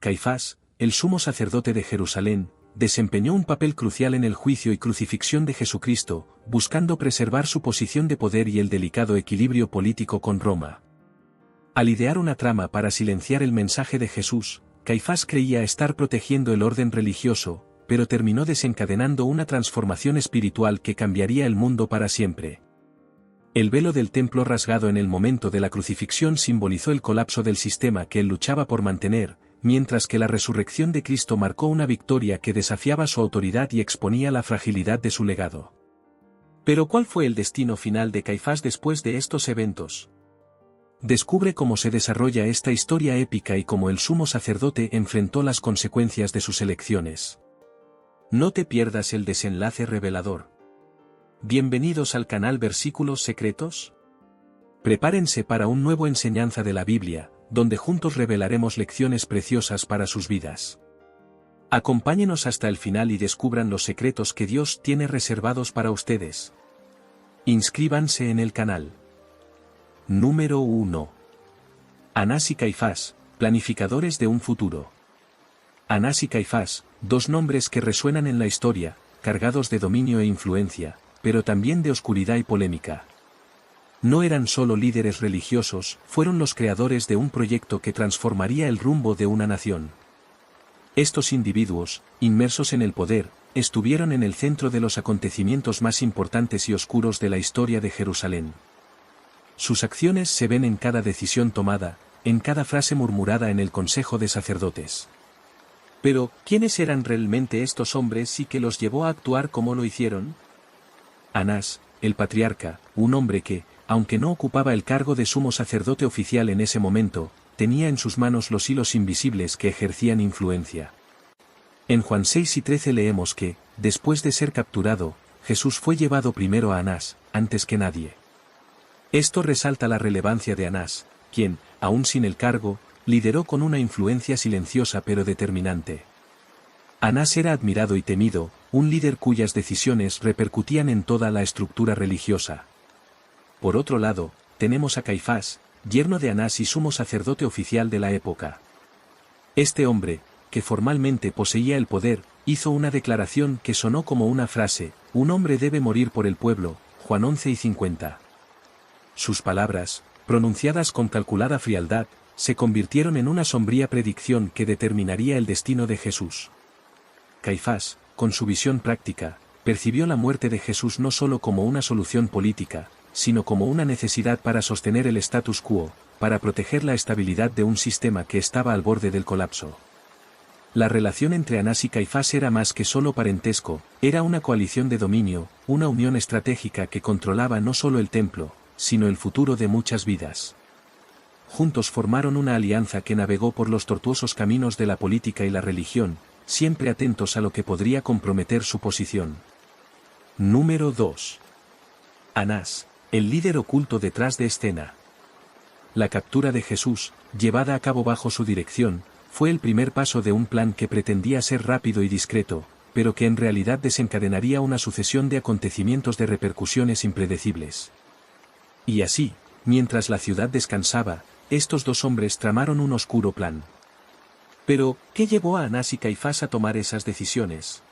Caifás, el sumo sacerdote de Jerusalén, desempeñó un papel crucial en el juicio y crucifixión de Jesucristo, buscando preservar su posición de poder y el delicado equilibrio político con Roma. Al idear una trama para silenciar el mensaje de Jesús, Caifás creía estar protegiendo el orden religioso, pero terminó desencadenando una transformación espiritual que cambiaría el mundo para siempre. El velo del templo rasgado en el momento de la crucifixión simbolizó el colapso del sistema que él luchaba por mantener, mientras que la resurrección de Cristo marcó una victoria que desafiaba su autoridad y exponía la fragilidad de su legado. Pero ¿cuál fue el destino final de Caifás después de estos eventos? Descubre cómo se desarrolla esta historia épica y cómo el sumo sacerdote enfrentó las consecuencias de sus elecciones. No te pierdas el desenlace revelador. Bienvenidos al canal Versículos Secretos. Prepárense para un nuevo enseñanza de la Biblia, donde juntos revelaremos lecciones preciosas para sus vidas. Acompáñenos hasta el final y descubran los secretos que Dios tiene reservados para ustedes. Inscríbanse en el canal. Número 1. Anás y Caifás, planificadores de un futuro. Anás y Caifás, dos nombres que resuenan en la historia, cargados de dominio e influencia, pero también de oscuridad y polémica. No eran solo líderes religiosos, fueron los creadores de un proyecto que transformaría el rumbo de una nación. Estos individuos, inmersos en el poder, estuvieron en el centro de los acontecimientos más importantes y oscuros de la historia de Jerusalén. Sus acciones se ven en cada decisión tomada, en cada frase murmurada en el Consejo de Sacerdotes. Pero, ¿quiénes eran realmente estos hombres y qué los llevó a actuar como lo hicieron? Anás, el patriarca, un hombre que, aunque no ocupaba el cargo de sumo sacerdote oficial en ese momento, tenía en sus manos los hilos invisibles que ejercían influencia. En Juan 6 y 13 leemos que, después de ser capturado, Jesús fue llevado primero a Anás, antes que nadie. Esto resalta la relevancia de Anás, quien, aún sin el cargo, lideró con una influencia silenciosa pero determinante. Anás era admirado y temido, un líder cuyas decisiones repercutían en toda la estructura religiosa. Por otro lado, tenemos a Caifás, yerno de Anás y sumo sacerdote oficial de la época. Este hombre, que formalmente poseía el poder, hizo una declaración que sonó como una frase: un hombre debe morir por el pueblo, Juan 11 y 50. Sus palabras, pronunciadas con calculada frialdad, se convirtieron en una sombría predicción que determinaría el destino de Jesús. Caifás, con su visión práctica, percibió la muerte de Jesús no solo como una solución política, sino como una necesidad para sostener el status quo, para proteger la estabilidad de un sistema que estaba al borde del colapso. La relación entre Anás y Caifás era más que solo parentesco, era una coalición de dominio, una unión estratégica que controlaba no solo el templo, sino el futuro de muchas vidas. Juntos formaron una alianza que navegó por los tortuosos caminos de la política y la religión, siempre atentos a lo que podría comprometer su posición. Número 2. Anás, el líder oculto detrás de escena. La captura de Jesús, llevada a cabo bajo su dirección, fue el primer paso de un plan que pretendía ser rápido y discreto, pero que en realidad desencadenaría una sucesión de acontecimientos de repercusiones impredecibles. Y así, mientras la ciudad descansaba, estos dos hombres tramaron un oscuro plan. Pero, ¿qué llevó a Anás y Caifás a tomar esas decisiones?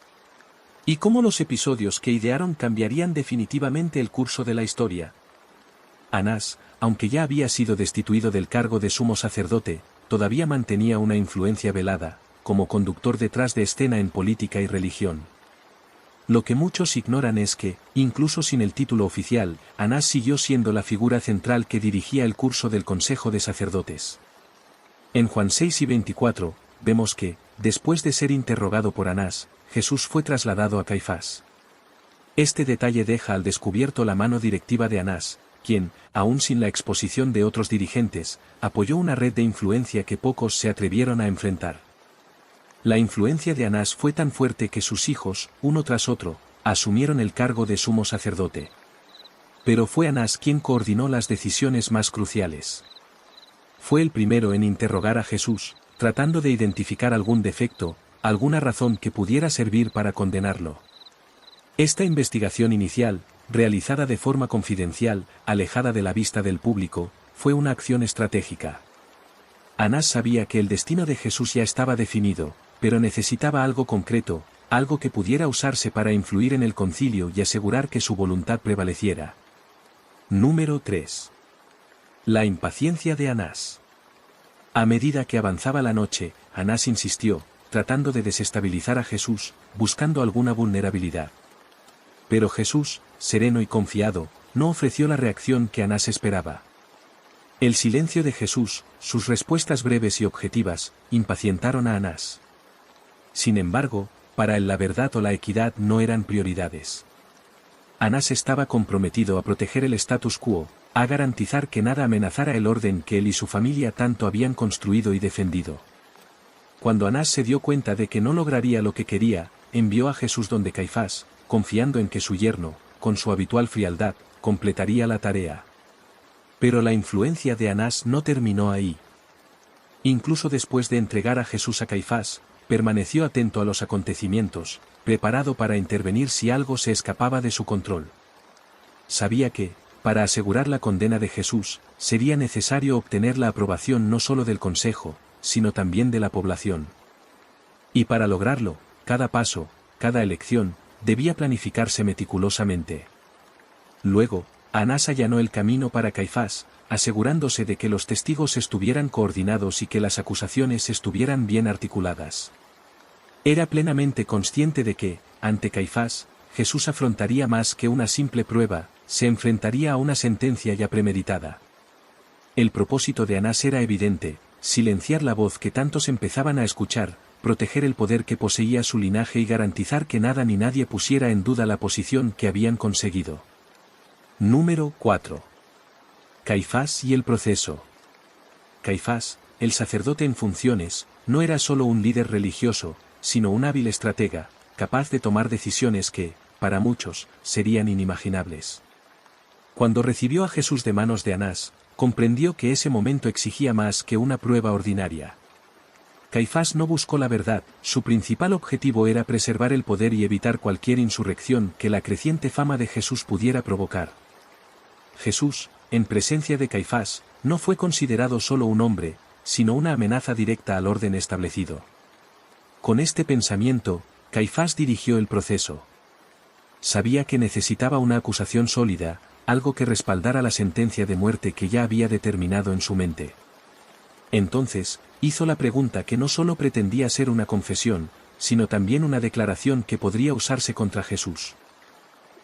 ¿Y cómo los episodios que idearon cambiarían definitivamente el curso de la historia? Anás, aunque ya había sido destituido del cargo de sumo sacerdote, todavía mantenía una influencia velada, como conductor detrás de escena en política y religión. Lo que muchos ignoran es que, incluso sin el título oficial, Anás siguió siendo la figura central que dirigía el curso del Consejo de Sacerdotes. En Juan 6 y 24, vemos que, después de ser interrogado por Anás, Jesús fue trasladado a Caifás. Este detalle deja al descubierto la mano directiva de Anás, quien, aún sin la exposición de otros dirigentes, apoyó una red de influencia que pocos se atrevieron a enfrentar. La influencia de Anás fue tan fuerte que sus hijos, uno tras otro, asumieron el cargo de sumo sacerdote. Pero fue Anás quien coordinó las decisiones más cruciales. Fue el primero en interrogar a Jesús, tratando de identificar algún defecto, alguna razón que pudiera servir para condenarlo. Esta investigación inicial, realizada de forma confidencial, alejada de la vista del público, fue una acción estratégica. Anás sabía que el destino de Jesús ya estaba definido, pero necesitaba algo concreto, algo que pudiera usarse para influir en el concilio y asegurar que su voluntad prevaleciera. Número 3. La impaciencia de Anás. A medida que avanzaba la noche, Anás insistió, tratando de desestabilizar a Jesús, buscando alguna vulnerabilidad. Pero Jesús, sereno y confiado, no ofreció la reacción que Anás esperaba. El silencio de Jesús, sus respuestas breves y objetivas, impacientaron a Anás. Sin embargo, para él la verdad o la equidad no eran prioridades. Anás estaba comprometido a proteger el status quo, a garantizar que nada amenazara el orden que él y su familia tanto habían construido y defendido. Cuando Anás se dio cuenta de que no lograría lo que quería, envió a Jesús donde Caifás, confiando en que su yerno, con su habitual frialdad, completaría la tarea. Pero la influencia de Anás no terminó ahí. Incluso después de entregar a Jesús a Caifás, permaneció atento a los acontecimientos, preparado para intervenir si algo se escapaba de su control. Sabía que, para asegurar la condena de Jesús, sería necesario obtener la aprobación no solo del Consejo, sino también de la población. Y para lograrlo, cada paso, cada elección, debía planificarse meticulosamente. Luego, Anás allanó el camino para Caifás, asegurándose de que los testigos estuvieran coordinados y que las acusaciones estuvieran bien articuladas. Era plenamente consciente de que, ante Caifás, Jesús afrontaría más que una simple prueba, se enfrentaría a una sentencia ya premeditada. El propósito de Anás era evidente: silenciar la voz que tantos empezaban a escuchar, proteger el poder que poseía su linaje y garantizar que nada ni nadie pusiera en duda la posición que habían conseguido. Número 4. Caifás y el proceso. Caifás, el sacerdote en funciones, no era solo un líder religioso, sino un hábil estratega, capaz de tomar decisiones que, para muchos, serían inimaginables. Cuando recibió a Jesús de manos de Anás, comprendió que ese momento exigía más que una prueba ordinaria. Caifás no buscó la verdad, su principal objetivo era preservar el poder y evitar cualquier insurrección que la creciente fama de Jesús pudiera provocar. Jesús, en presencia de Caifás, no fue considerado solo un hombre, sino una amenaza directa al orden establecido. Con este pensamiento, Caifás dirigió el proceso. Sabía que necesitaba una acusación sólida, algo que respaldara la sentencia de muerte que ya había determinado en su mente. Entonces, hizo la pregunta que no solo pretendía ser una confesión, sino también una declaración que podría usarse contra Jesús.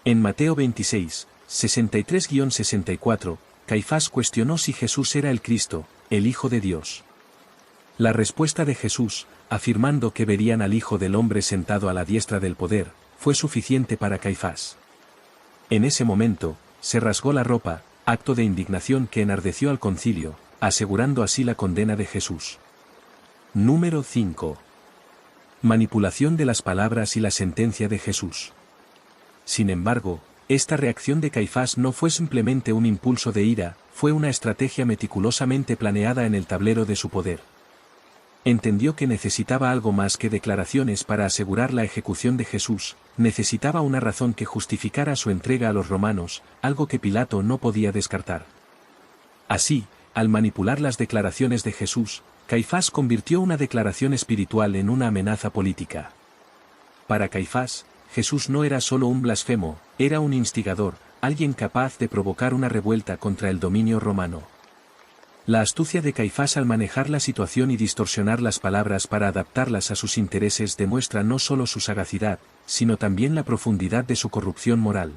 En Mateo 26, 63-64, Caifás cuestionó si Jesús era el Cristo, el Hijo de Dios. La respuesta de Jesús, afirmando que verían al Hijo del Hombre sentado a la diestra del poder, fue suficiente para Caifás. En ese momento, se rasgó la ropa, acto de indignación que enardeció al concilio, asegurando así la condena de Jesús. Número 5. Manipulación de las palabras y la sentencia de Jesús. Sin embargo, esta reacción de Caifás no fue simplemente un impulso de ira, fue una estrategia meticulosamente planeada en el tablero de su poder. Entendió que necesitaba algo más que declaraciones para asegurar la ejecución de Jesús, necesitaba una razón que justificara su entrega a los romanos, algo que Pilato no podía descartar. Así, al manipular las declaraciones de Jesús, Caifás convirtió una declaración espiritual en una amenaza política. Para Caifás, Jesús no era solo un blasfemo, era un instigador, alguien capaz de provocar una revuelta contra el dominio romano. La astucia de Caifás al manejar la situación y distorsionar las palabras para adaptarlas a sus intereses demuestra no solo su sagacidad, sino también la profundidad de su corrupción moral.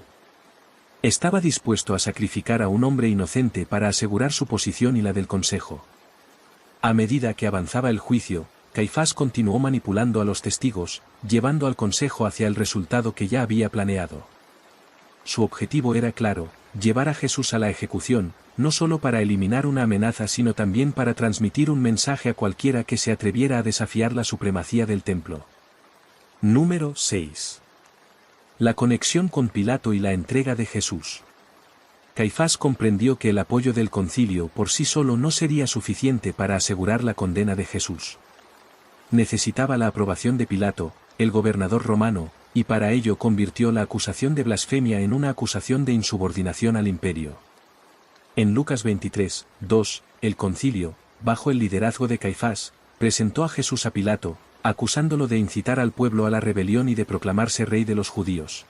Estaba dispuesto a sacrificar a un hombre inocente para asegurar su posición y la del consejo. A medida que avanzaba el juicio, Caifás continuó manipulando a los testigos, llevando al consejo hacia el resultado que ya había planeado. Su objetivo era claro: llevar a Jesús a la ejecución, no solo para eliminar una amenaza sino también para transmitir un mensaje a cualquiera que se atreviera a desafiar la supremacía del templo. Número 6. La conexión con Pilato y la entrega de Jesús. Caifás comprendió que el apoyo del concilio por sí solo no sería suficiente para asegurar la condena de Jesús. Necesitaba la aprobación de Pilato, el gobernador romano, y para ello convirtió la acusación de blasfemia en una acusación de insubordinación al imperio. En Lucas 23, 2, el concilio, bajo el liderazgo de Caifás, presentó a Jesús a Pilato, acusándolo de incitar al pueblo a la rebelión y de proclamarse rey de los judíos.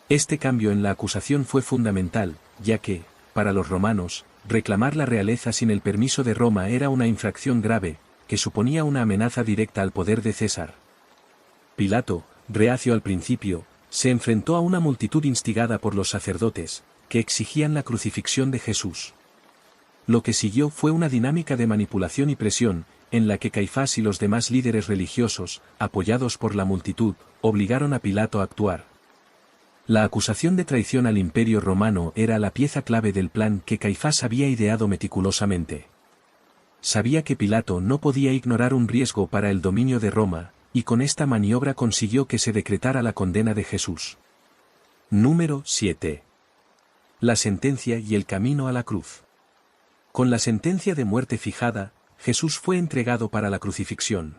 Este cambio en la acusación fue fundamental, ya que, para los romanos, reclamar la realeza sin el permiso de Roma era una infracción grave, que suponía una amenaza directa al poder de César. Pilato, reacio al principio, se enfrentó a una multitud instigada por los sacerdotes, que exigían la crucifixión de Jesús. Lo que siguió fue una dinámica de manipulación y presión, en la que Caifás y los demás líderes religiosos, apoyados por la multitud, obligaron a Pilato a actuar. La acusación de traición al Imperio Romano era la pieza clave del plan que Caifás había ideado meticulosamente. Sabía que Pilato no podía ignorar un riesgo para el dominio de Roma, y con esta maniobra consiguió que se decretara la condena de Jesús. Número 7. La sentencia y el camino a la cruz. Con la sentencia de muerte fijada, Jesús fue entregado para la crucifixión.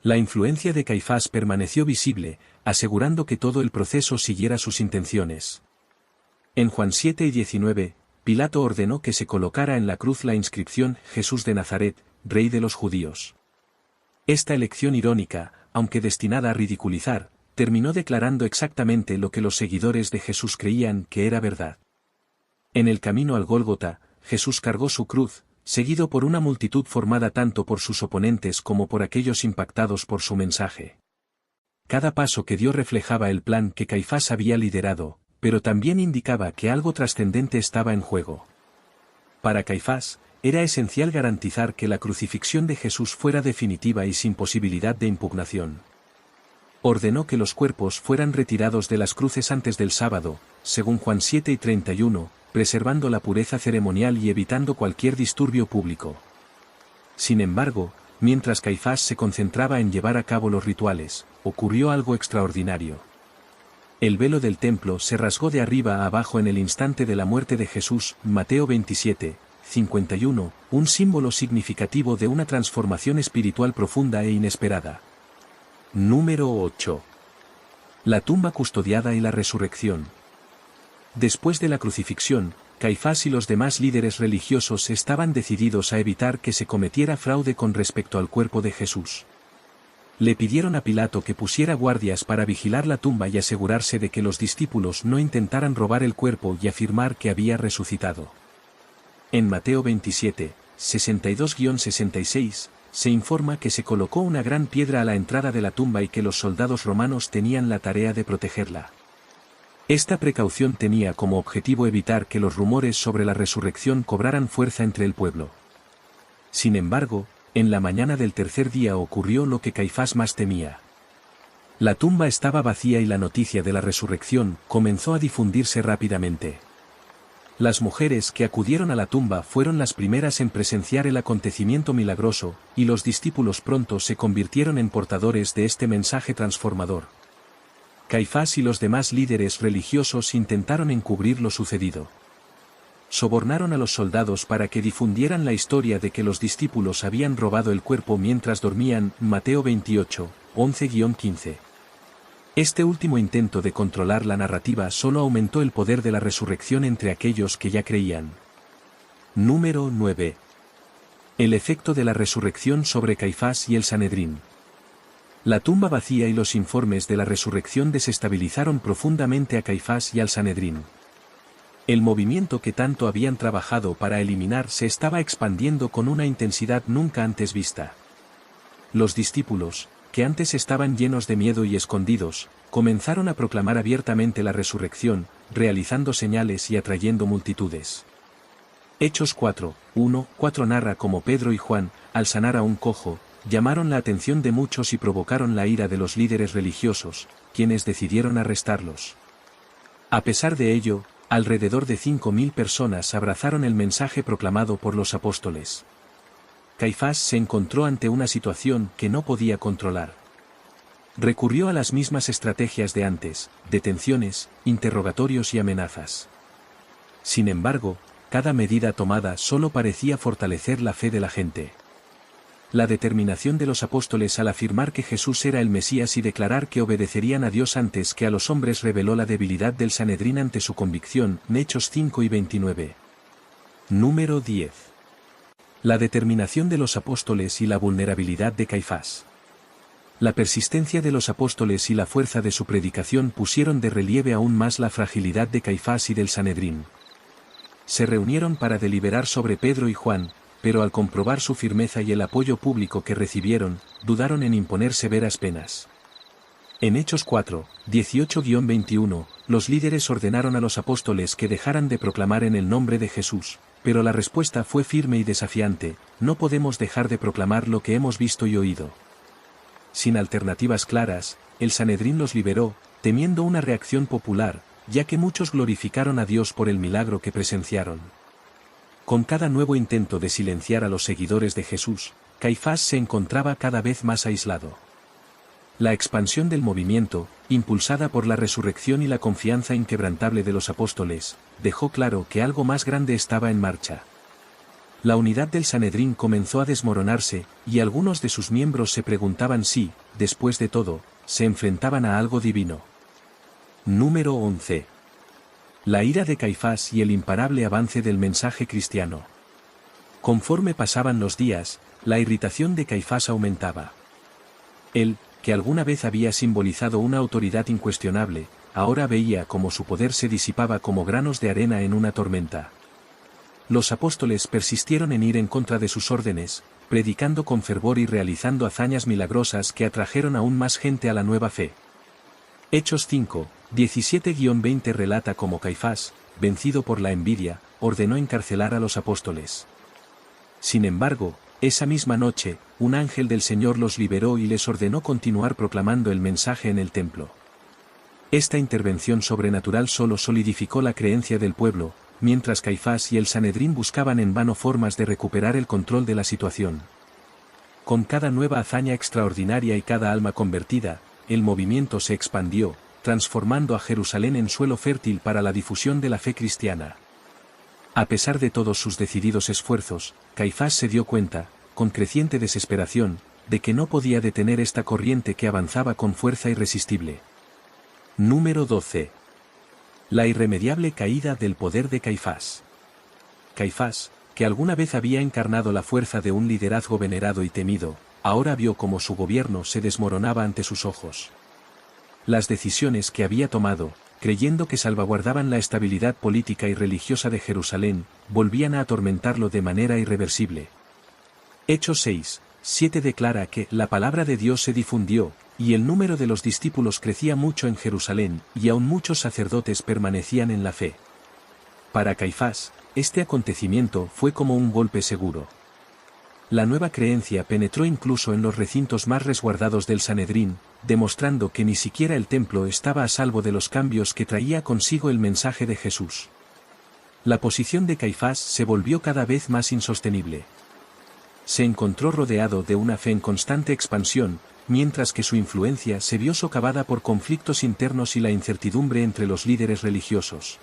La influencia de Caifás permaneció visible, asegurando que todo el proceso siguiera sus intenciones. En Juan 7 y 19, Pilato ordenó que se colocara en la cruz la inscripción Jesús de Nazaret, Rey de los Judíos. Esta elección irónica, aunque destinada a ridiculizar, terminó declarando exactamente lo que los seguidores de Jesús creían que era verdad. En el camino al Gólgota, Jesús cargó su cruz, seguido por una multitud formada tanto por sus oponentes como por aquellos impactados por su mensaje. Cada paso que dio reflejaba el plan que Caifás había liderado, pero también indicaba que algo trascendente estaba en juego. Para Caifás, era esencial garantizar que la crucifixión de Jesús fuera definitiva y sin posibilidad de impugnación. Ordenó que los cuerpos fueran retirados de las cruces antes del sábado, según Juan 7 y 31, preservando la pureza ceremonial y evitando cualquier disturbio público. Sin embargo, mientras Caifás se concentraba en llevar a cabo los rituales, ocurrió algo extraordinario. El velo del templo se rasgó de arriba a abajo en el instante de la muerte de Jesús, Mateo 27, 51, un símbolo significativo de una transformación espiritual profunda e inesperada. Número 8. La tumba custodiada y la resurrección. Después de la crucifixión, Caifás y los demás líderes religiosos estaban decididos a evitar que se cometiera fraude con respecto al cuerpo de Jesús. Le pidieron a Pilato que pusiera guardias para vigilar la tumba y asegurarse de que los discípulos no intentaran robar el cuerpo y afirmar que había resucitado. En Mateo 27, 62-66, se informa que se colocó una gran piedra a la entrada de la tumba y que los soldados romanos tenían la tarea de protegerla. Esta precaución tenía como objetivo evitar que los rumores sobre la resurrección cobraran fuerza entre el pueblo. Sin embargo, en la mañana del tercer día ocurrió lo que Caifás más temía. La tumba estaba vacía y la noticia de la resurrección comenzó a difundirse rápidamente. Las mujeres que acudieron a la tumba fueron las primeras en presenciar el acontecimiento milagroso, y los discípulos pronto se convirtieron en portadores de este mensaje transformador. Caifás y los demás líderes religiosos intentaron encubrir lo sucedido. Sobornaron a los soldados para que difundieran la historia de que los discípulos habían robado el cuerpo mientras dormían, Mateo 28, 11-15. Este último intento de controlar la narrativa solo aumentó el poder de la resurrección entre aquellos que ya creían. Número 9. El efecto de la resurrección sobre Caifás y el Sanedrín. La tumba vacía y los informes de la resurrección desestabilizaron profundamente a Caifás y al Sanedrín. El movimiento que tanto habían trabajado para eliminar se estaba expandiendo con una intensidad nunca antes vista. Los discípulos, que antes estaban llenos de miedo y escondidos, comenzaron a proclamar abiertamente la resurrección, realizando señales y atrayendo multitudes. Hechos 4:1-4 narra cómo Pedro y Juan, al sanar a un cojo, llamaron la atención de muchos y provocaron la ira de los líderes religiosos, quienes decidieron arrestarlos. A pesar de ello, alrededor de 5.000 personas abrazaron el mensaje proclamado por los apóstoles. Caifás se encontró ante una situación que no podía controlar. Recurrió a las mismas estrategias de antes, detenciones, interrogatorios y amenazas. Sin embargo, cada medida tomada solo parecía fortalecer la fe de la gente. La determinación de los apóstoles al afirmar que Jesús era el Mesías y declarar que obedecerían a Dios antes que a los hombres reveló la debilidad del Sanedrín ante su convicción, Hechos 5 y 29. Número 10. La determinación de los apóstoles y la vulnerabilidad de Caifás. La persistencia de los apóstoles y la fuerza de su predicación pusieron de relieve aún más la fragilidad de Caifás y del Sanedrín. Se reunieron para deliberar sobre Pedro y Juan, pero al comprobar su firmeza y el apoyo público que recibieron, dudaron en imponer severas penas. En Hechos 4, 18-21, los líderes ordenaron a los apóstoles que dejaran de proclamar en el nombre de Jesús, pero la respuesta fue firme y desafiante: no podemos dejar de proclamar lo que hemos visto y oído. Sin alternativas claras, el Sanedrín los liberó, temiendo una reacción popular, ya que muchos glorificaron a Dios por el milagro que presenciaron. Con cada nuevo intento de silenciar a los seguidores de Jesús, Caifás se encontraba cada vez más aislado. La expansión del movimiento, impulsada por la resurrección y la confianza inquebrantable de los apóstoles, dejó claro que algo más grande estaba en marcha. La unidad del Sanedrín comenzó a desmoronarse, y algunos de sus miembros se preguntaban si, después de todo, se enfrentaban a algo divino. Número 11. La ira de Caifás y el imparable avance del mensaje cristiano. Conforme pasaban los días, la irritación de Caifás aumentaba. Él, que alguna vez había simbolizado una autoridad incuestionable, ahora veía cómo su poder se disipaba como granos de arena en una tormenta. Los apóstoles persistieron en ir en contra de sus órdenes, predicando con fervor y realizando hazañas milagrosas que atrajeron aún más gente a la nueva fe. Hechos 5, 17-20 relata cómo Caifás, vencido por la envidia, ordenó encarcelar a los apóstoles. Sin embargo, esa misma noche, un ángel del Señor los liberó y les ordenó continuar proclamando el mensaje en el templo. Esta intervención sobrenatural solo solidificó la creencia del pueblo, mientras Caifás y el Sanedrín buscaban en vano formas de recuperar el control de la situación. Con cada nueva hazaña extraordinaria y cada alma convertida, el movimiento se expandió, transformando a Jerusalén en suelo fértil para la difusión de la fe cristiana. A pesar de todos sus decididos esfuerzos, Caifás se dio cuenta, con creciente desesperación, de que no podía detener esta corriente que avanzaba con fuerza irresistible. Número 12. La irremediable caída del poder de Caifás. Caifás, que alguna vez había encarnado la fuerza de un liderazgo venerado y temido, ahora vio cómo su gobierno se desmoronaba ante sus ojos. Las decisiones que había tomado, creyendo que salvaguardaban la estabilidad política y religiosa de Jerusalén, volvían a atormentarlo de manera irreversible. Hechos 6, 7 declara que la palabra de Dios se difundió, y el número de los discípulos crecía mucho en Jerusalén, y aún muchos sacerdotes permanecían en la fe. Para Caifás, este acontecimiento fue como un golpe seguro. La nueva creencia penetró incluso en los recintos más resguardados del Sanedrín, demostrando que ni siquiera el templo estaba a salvo de los cambios que traía consigo el mensaje de Jesús. La posición de Caifás se volvió cada vez más insostenible. Se encontró rodeado de una fe en constante expansión, mientras que su influencia se vio socavada por conflictos internos y la incertidumbre entre los líderes religiosos.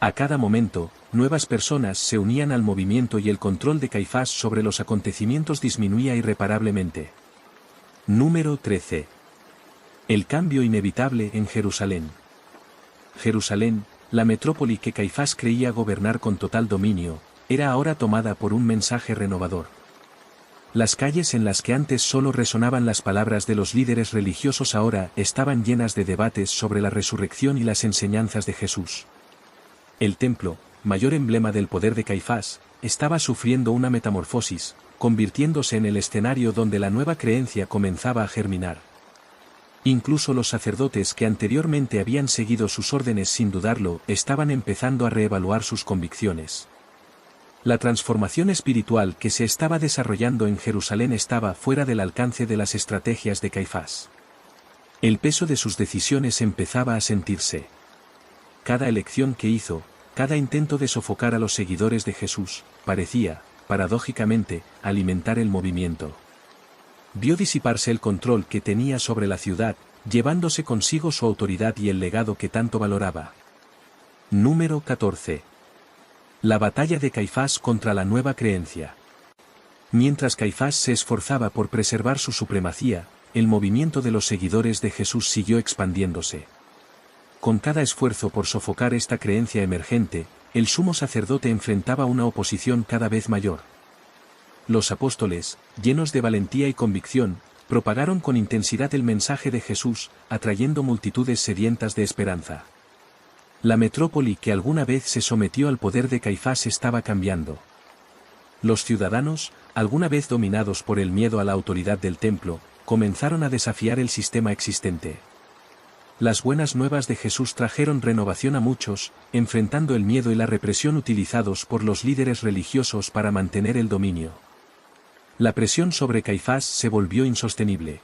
A cada momento, nuevas personas se unían al movimiento y el control de Caifás sobre los acontecimientos disminuía irreparablemente. Número 13. El cambio inevitable en Jerusalén. Jerusalén, la metrópoli que Caifás creía gobernar con total dominio, era ahora tomada por un mensaje renovador. Las calles en las que antes solo resonaban las palabras de los líderes religiosos ahora estaban llenas de debates sobre la resurrección y las enseñanzas de Jesús. El templo, mayor emblema del poder de Caifás, estaba sufriendo una metamorfosis, convirtiéndose en el escenario donde la nueva creencia comenzaba a germinar. Incluso los sacerdotes que anteriormente habían seguido sus órdenes sin dudarlo, estaban empezando a reevaluar sus convicciones. La transformación espiritual que se estaba desarrollando en Jerusalén estaba fuera del alcance de las estrategias de Caifás. El peso de sus decisiones empezaba a sentirse. Cada elección que hizo, cada intento de sofocar a los seguidores de Jesús, parecía, paradójicamente, alimentar el movimiento. Vio disiparse el control que tenía sobre la ciudad, llevándose consigo su autoridad y el legado que tanto valoraba. Número 14. La batalla de Caifás contra la nueva creencia. Mientras Caifás se esforzaba por preservar su supremacía, el movimiento de los seguidores de Jesús siguió expandiéndose. Con cada esfuerzo por sofocar esta creencia emergente, el sumo sacerdote enfrentaba una oposición cada vez mayor. Los apóstoles, llenos de valentía y convicción, propagaron con intensidad el mensaje de Jesús, atrayendo multitudes sedientas de esperanza. La metrópoli que alguna vez se sometió al poder de Caifás estaba cambiando. Los ciudadanos, alguna vez dominados por el miedo a la autoridad del templo, comenzaron a desafiar el sistema existente. Las buenas nuevas de Jesús trajeron renovación a muchos, enfrentando el miedo y la represión utilizados por los líderes religiosos para mantener el dominio. La presión sobre Caifás se volvió insostenible.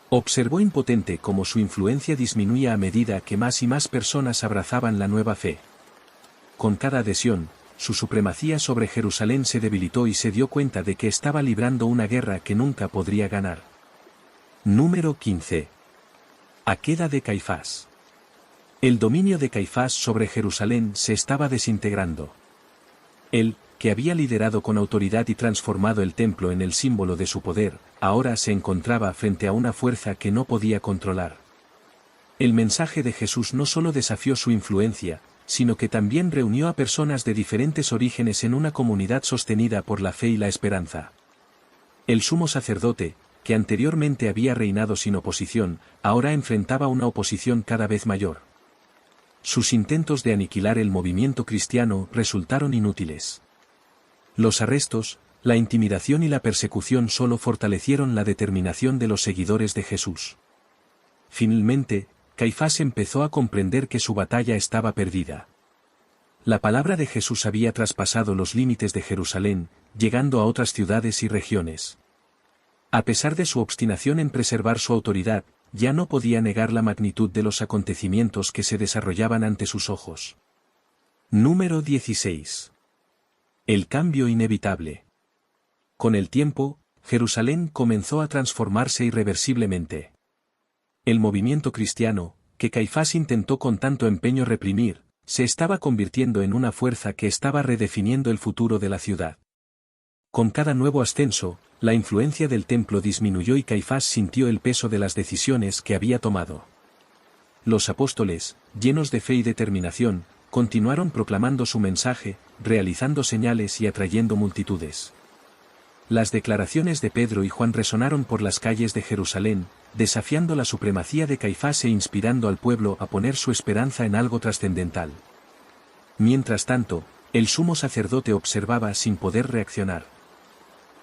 Observó impotente cómo su influencia disminuía a medida que más y más personas abrazaban la nueva fe. Con cada adhesión, su supremacía sobre Jerusalén se debilitó y se dio cuenta de que estaba librando una guerra que nunca podría ganar. Número 15. A queda de Caifás. El dominio de Caifás sobre Jerusalén se estaba desintegrando. Él, que había liderado con autoridad y transformado el templo en el símbolo de su poder, ahora se encontraba frente a una fuerza que no podía controlar. El mensaje de Jesús no solo desafió su influencia, sino que también reunió a personas de diferentes orígenes en una comunidad sostenida por la fe y la esperanza. El sumo sacerdote, que anteriormente había reinado sin oposición, ahora enfrentaba una oposición cada vez mayor. Sus intentos de aniquilar el movimiento cristiano resultaron inútiles. Los arrestos, la intimidación y la persecución solo fortalecieron la determinación de los seguidores de Jesús. Finalmente, Caifás empezó a comprender que su batalla estaba perdida. La palabra de Jesús había traspasado los límites de Jerusalén, llegando a otras ciudades y regiones. A pesar de su obstinación en preservar su autoridad, ya no podía negar la magnitud de los acontecimientos que se desarrollaban ante sus ojos. Número 16. El cambio inevitable. Con el tiempo, Jerusalén comenzó a transformarse irreversiblemente. El movimiento cristiano, que Caifás intentó con tanto empeño reprimir, se estaba convirtiendo en una fuerza que estaba redefiniendo el futuro de la ciudad. Con cada nuevo ascenso, la influencia del templo disminuyó y Caifás sintió el peso de las decisiones que había tomado. Los apóstoles, llenos de fe y determinación, continuaron proclamando su mensaje, realizando señales y atrayendo multitudes. Las declaraciones de Pedro y Juan resonaron por las calles de Jerusalén, desafiando la supremacía de Caifás e inspirando al pueblo a poner su esperanza en algo trascendental. Mientras tanto, el sumo sacerdote observaba sin poder reaccionar.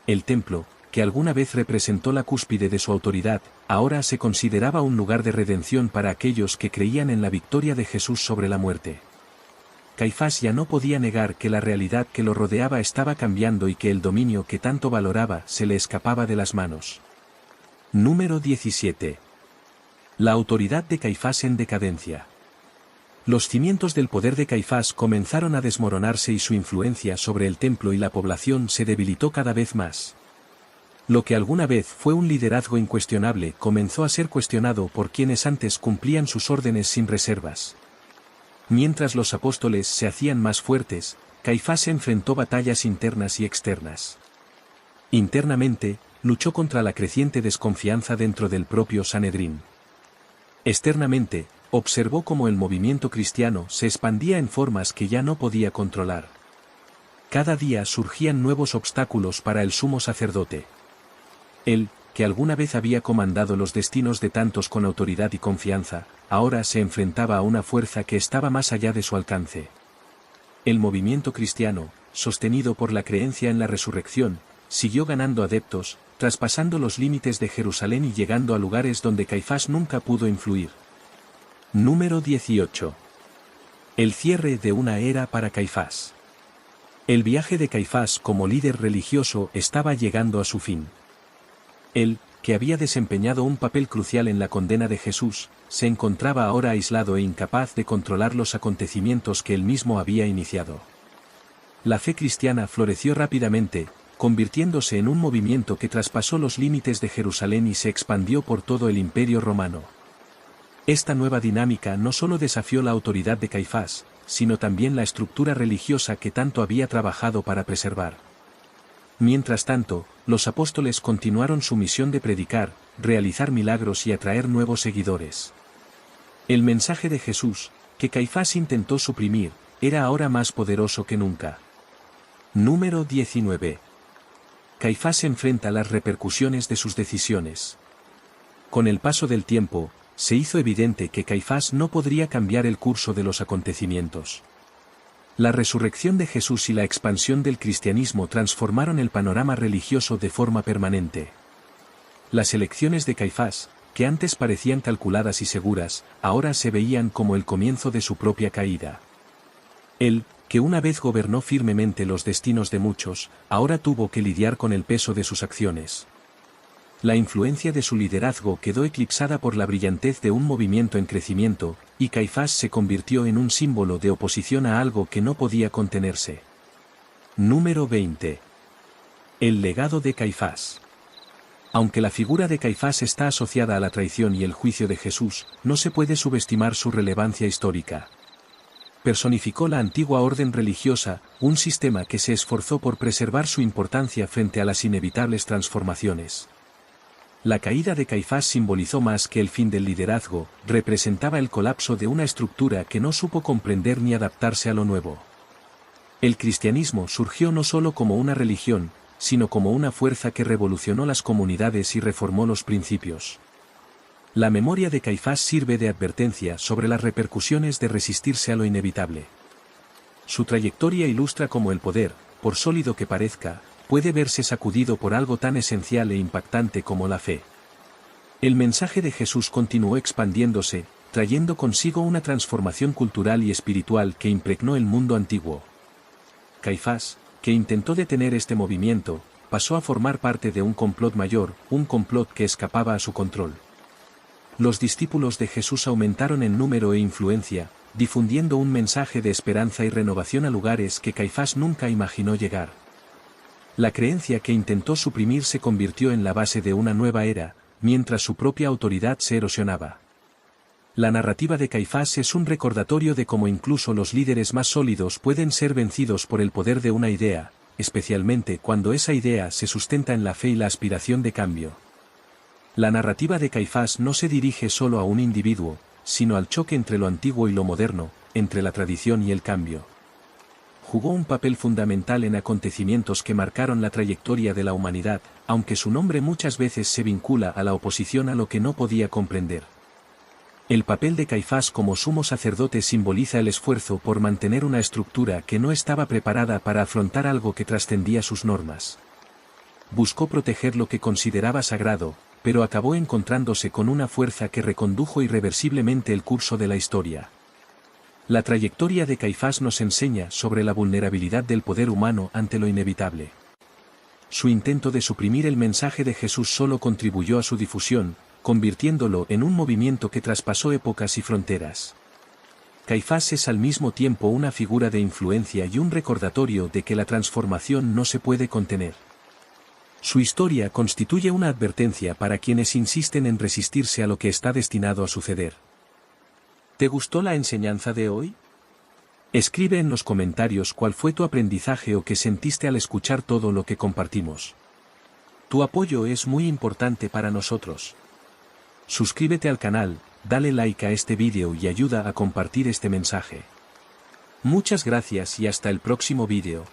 El templo, que alguna vez representó la cúspide de su autoridad, ahora se consideraba un lugar de redención para aquellos que creían en la victoria de Jesús sobre la muerte. Caifás ya no podía negar que la realidad que lo rodeaba estaba cambiando y que el dominio que tanto valoraba se le escapaba de las manos. Número 17. La autoridad de Caifás en decadencia. Los cimientos del poder de Caifás comenzaron a desmoronarse y su influencia sobre el templo y la población se debilitó cada vez más. Lo que alguna vez fue un liderazgo incuestionable comenzó a ser cuestionado por quienes antes cumplían sus órdenes sin reservas. Mientras los apóstoles se hacían más fuertes, Caifás enfrentó batallas internas y externas. Internamente, luchó contra la creciente desconfianza dentro del propio Sanedrín. Externamente, observó cómo el movimiento cristiano se expandía en formas que ya no podía controlar. Cada día surgían nuevos obstáculos para el sumo sacerdote. Él, que alguna vez había comandado los destinos de tantos con autoridad y confianza, ahora se enfrentaba a una fuerza que estaba más allá de su alcance. El movimiento cristiano, sostenido por la creencia en la resurrección, siguió ganando adeptos, traspasando los límites de Jerusalén y llegando a lugares donde Caifás nunca pudo influir. Número 18. El cierre de una era para Caifás. El viaje de Caifás como líder religioso estaba llegando a su fin. Él, que había desempeñado un papel crucial en la condena de Jesús, se encontraba ahora aislado e incapaz de controlar los acontecimientos que él mismo había iniciado. La fe cristiana floreció rápidamente, convirtiéndose en un movimiento que traspasó los límites de Jerusalén y se expandió por todo el Imperio Romano. Esta nueva dinámica no solo desafió la autoridad de Caifás, sino también la estructura religiosa que tanto había trabajado para preservar. Mientras tanto, los apóstoles continuaron su misión de predicar, realizar milagros y atraer nuevos seguidores. El mensaje de Jesús, que Caifás intentó suprimir, era ahora más poderoso que nunca. Número 19. Caifás enfrenta las repercusiones de sus decisiones. Con el paso del tiempo, se hizo evidente que Caifás no podría cambiar el curso de los acontecimientos. La resurrección de Jesús y la expansión del cristianismo transformaron el panorama religioso de forma permanente. Las elecciones de Caifás, que antes parecían calculadas y seguras, ahora se veían como el comienzo de su propia caída. Él, que una vez gobernó firmemente los destinos de muchos, ahora tuvo que lidiar con el peso de sus acciones. La influencia de su liderazgo quedó eclipsada por la brillantez de un movimiento en crecimiento, y Caifás se convirtió en un símbolo de oposición a algo que no podía contenerse. Número 20. El legado de Caifás. Aunque la figura de Caifás está asociada a la traición y el juicio de Jesús, no se puede subestimar su relevancia histórica. Personificó la antigua orden religiosa, un sistema que se esforzó por preservar su importancia frente a las inevitables transformaciones. La caída de Caifás simbolizó más que el fin del liderazgo, representaba el colapso de una estructura que no supo comprender ni adaptarse a lo nuevo. El cristianismo surgió no solo como una religión, sino como una fuerza que revolucionó las comunidades y reformó los principios. La memoria de Caifás sirve de advertencia sobre las repercusiones de resistirse a lo inevitable. Su trayectoria ilustra cómo el poder, por sólido que parezca, puede verse sacudido por algo tan esencial e impactante como la fe. El mensaje de Jesús continuó expandiéndose, trayendo consigo una transformación cultural y espiritual que impregnó el mundo antiguo. Caifás, que intentó detener este movimiento, pasó a formar parte de un complot mayor, un complot que escapaba a su control. Los discípulos de Jesús aumentaron en número e influencia, difundiendo un mensaje de esperanza y renovación a lugares que Caifás nunca imaginó llegar. La creencia que intentó suprimir se convirtió en la base de una nueva era, mientras su propia autoridad se erosionaba. La narrativa de Caifás es un recordatorio de cómo incluso los líderes más sólidos pueden ser vencidos por el poder de una idea, especialmente cuando esa idea se sustenta en la fe y la aspiración de cambio. La narrativa de Caifás no se dirige solo a un individuo, sino al choque entre lo antiguo y lo moderno, entre la tradición y el cambio. Jugó un papel fundamental en acontecimientos que marcaron la trayectoria de la humanidad, aunque su nombre muchas veces se vincula a la oposición a lo que no podía comprender. El papel de Caifás como sumo sacerdote simboliza el esfuerzo por mantener una estructura que no estaba preparada para afrontar algo que trascendía sus normas. Buscó proteger lo que consideraba sagrado, pero acabó encontrándose con una fuerza que recondujo irreversiblemente el curso de la historia. La trayectoria de Caifás nos enseña sobre la vulnerabilidad del poder humano ante lo inevitable. Su intento de suprimir el mensaje de Jesús solo contribuyó a su difusión, convirtiéndolo en un movimiento que traspasó épocas y fronteras. Caifás es al mismo tiempo una figura de influencia y un recordatorio de que la transformación no se puede contener. Su historia constituye una advertencia para quienes insisten en resistirse a lo que está destinado a suceder. ¿Te gustó la enseñanza de hoy? Escribe en los comentarios cuál fue tu aprendizaje o qué sentiste al escuchar todo lo que compartimos. Tu apoyo es muy importante para nosotros. Suscríbete al canal, dale like a este vídeo y ayuda a compartir este mensaje. Muchas gracias y hasta el próximo vídeo.